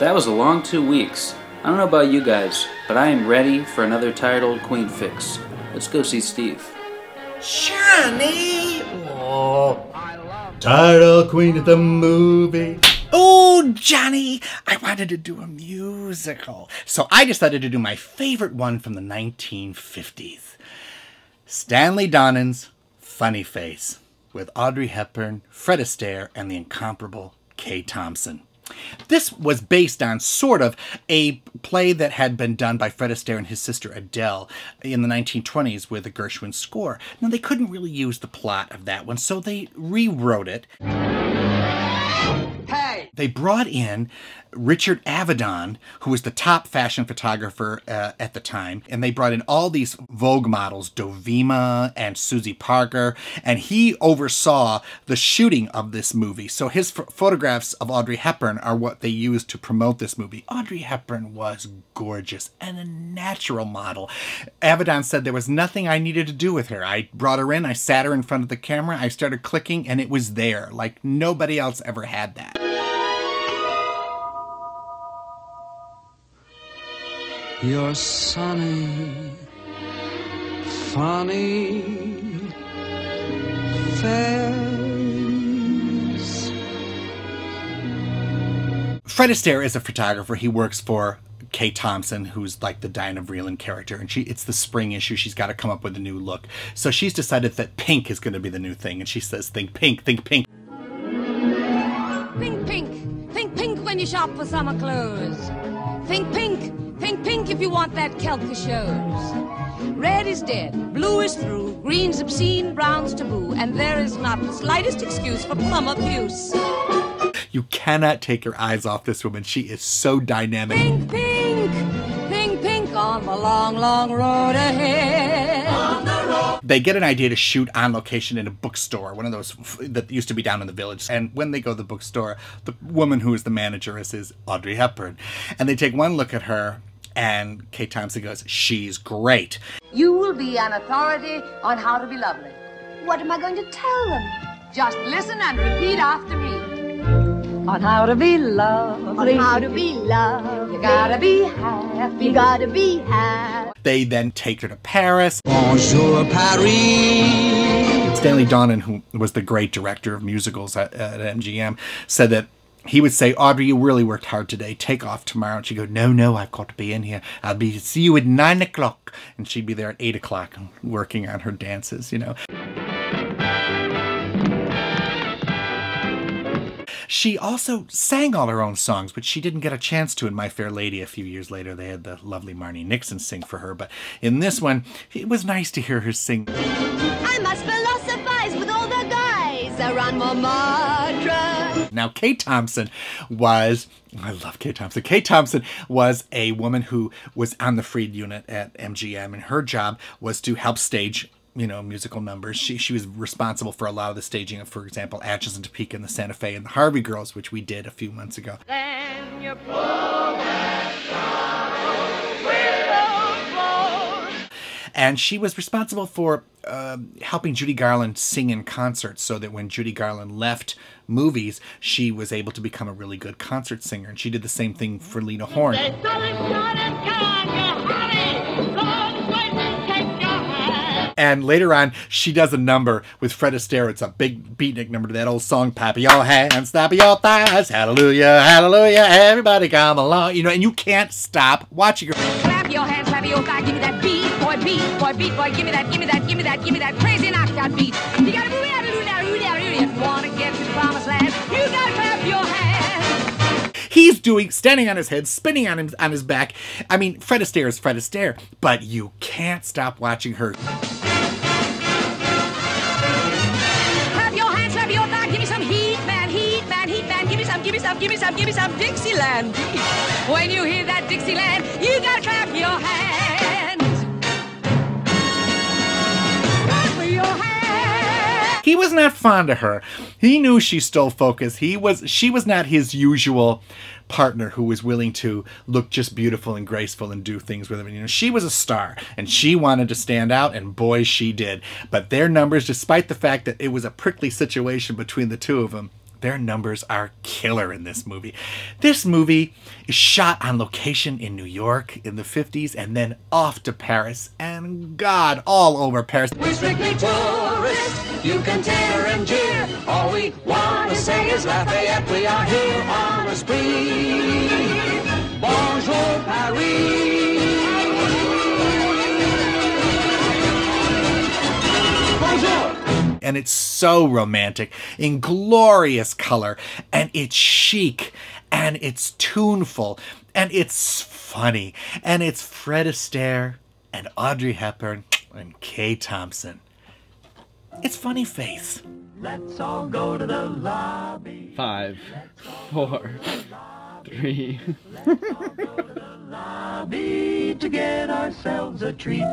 That was a long 2 weeks. I don't know about you guys, but I am ready for another tired old queen fix. Let's go see Steve. Johnny! Oh, tired old queen at the movie. Oh, Johnny! I wanted to do a musical. So I decided to do my favorite one from the 1950s. Stanley Donen's Funny Face, with Audrey Hepburn, Fred Astaire, and the incomparable Kay Thompson. This was based on sort of a play that had been done by Fred Astaire and his sister Adele in the 1920s with a Gershwin score. Now, they couldn't really use the plot of that one, so they rewrote it. Hey! They brought in Richard Avedon, who was the top fashion photographer at the time, and they brought in all these Vogue models, Dovima and Susie Parker, and he oversaw the shooting of this movie. So his photographs of Audrey Hepburn are what they used to promote this movie. Audrey Hepburn was gorgeous and a natural model. Avedon said there was nothing I needed to do with her. I brought her in, I sat her in front of the camera, I started clicking, and it was there, like nobody else ever had that. Your sunny, funny face. Fred Astaire is a photographer. He works for Kay Thompson, who's like the Diana Vreeland character, and it's the spring issue. She's got to come up with a new look. So she's decided that pink is going to be the new thing, and she says, think pink, think pink. Think pink. Think pink when you shop for summer clothes. Think pink. Think pink if you want that Kelka shows. Red is dead, blue is through, green's obscene, brown's taboo, and there is not the slightest excuse for plum abuse. You cannot take your eyes off this woman. She is so dynamic. Think pink, think pink on the long, long road ahead. On the road. They get an idea to shoot on location in a bookstore, one of those that used to be down in the Village. And when they go to the bookstore, the woman who is the manager is Audrey Hepburn. And they take one look at her, and Kay Thompson goes, she's great. You will be an authority on how to be lovely. What am I going to tell them? Just listen and repeat after me. On how to be lovely. On how to be lovely. You gotta be happy. You gotta be happy. They then take her to Paris. Bonjour, Paris. Stanley Donen, who was the great director of musicals at MGM, said that he would say, Audrey, you really worked hard today. Take off tomorrow. And she'd go, no, I've got to be in here. I'll see you at 9 o'clock. And she'd be there at 8 o'clock working on her dances, you know. She also sang all her own songs, but she didn't get a chance to in My Fair Lady a few years later. They had the lovely Marnie Nixon sing for her. But in this one, it was nice to hear her sing. I must philosophize with all the guys around Montmartre. Now, Kay Thompson was, I love Kay Thompson. Kay Thompson was a woman who was on the Freed unit at MGM, and her job was to help stage, you know, musical numbers. She was responsible for a lot of the staging of, for example, Atchison, Topeka, and the Santa Fe, and the Harvey Girls, which we did a few months ago. Then you pull that sorrow with those. And she was responsible for helping Judy Garland sing in concerts, so that when Judy Garland left movies, she was able to become a really good concert singer. And she did the same thing for Lena Horne. And later on, she does a number with Fred Astaire. It's a big beatnik number to that old song, Pappy your hands, Snappy your thighs, hallelujah, hallelujah, everybody come along. You know, and you can't stop watching her. Clap your hands, clap your thighs, give me that beat, boy, give me that, give me that, give me that, give me that crazy knockout beat. You gotta move out, if you wanna get to the promised land, you gotta clap your hands. He's standing on his head, spinning on his back. I mean, Fred Astaire is Fred Astaire, but you can't stop watching her. Clap your hands, clap your thighs, give me some heat, man, heat, man, heat, man, give me some Dixieland beat. When you hear that Dixieland, you gotta clap your hands. Clap your hands. He was not fond of her. He knew she stole focus. She was not his usual partner who was willing to look just beautiful and graceful and do things with him. You know, she was a star and she wanted to stand out, and boy, she did. But their numbers, despite the fact that it was a prickly situation between the two of them, their numbers are killer in this movie. This movie is shot on location in New York in the 50s and then off to Paris, and God, all over Paris. We're strictly tourists, you can tear and jeer. All we want to say is Lafayette, we are here on a spree. Bonjour, Paris. And it's so romantic, in glorious color, and it's chic, and it's tuneful, and it's funny, and it's Fred Astaire and Audrey Hepburn and Kay Thompson. It's funny face. Let's all go to the lobby. 5, 4, 3. Lobby to get ourselves a treat.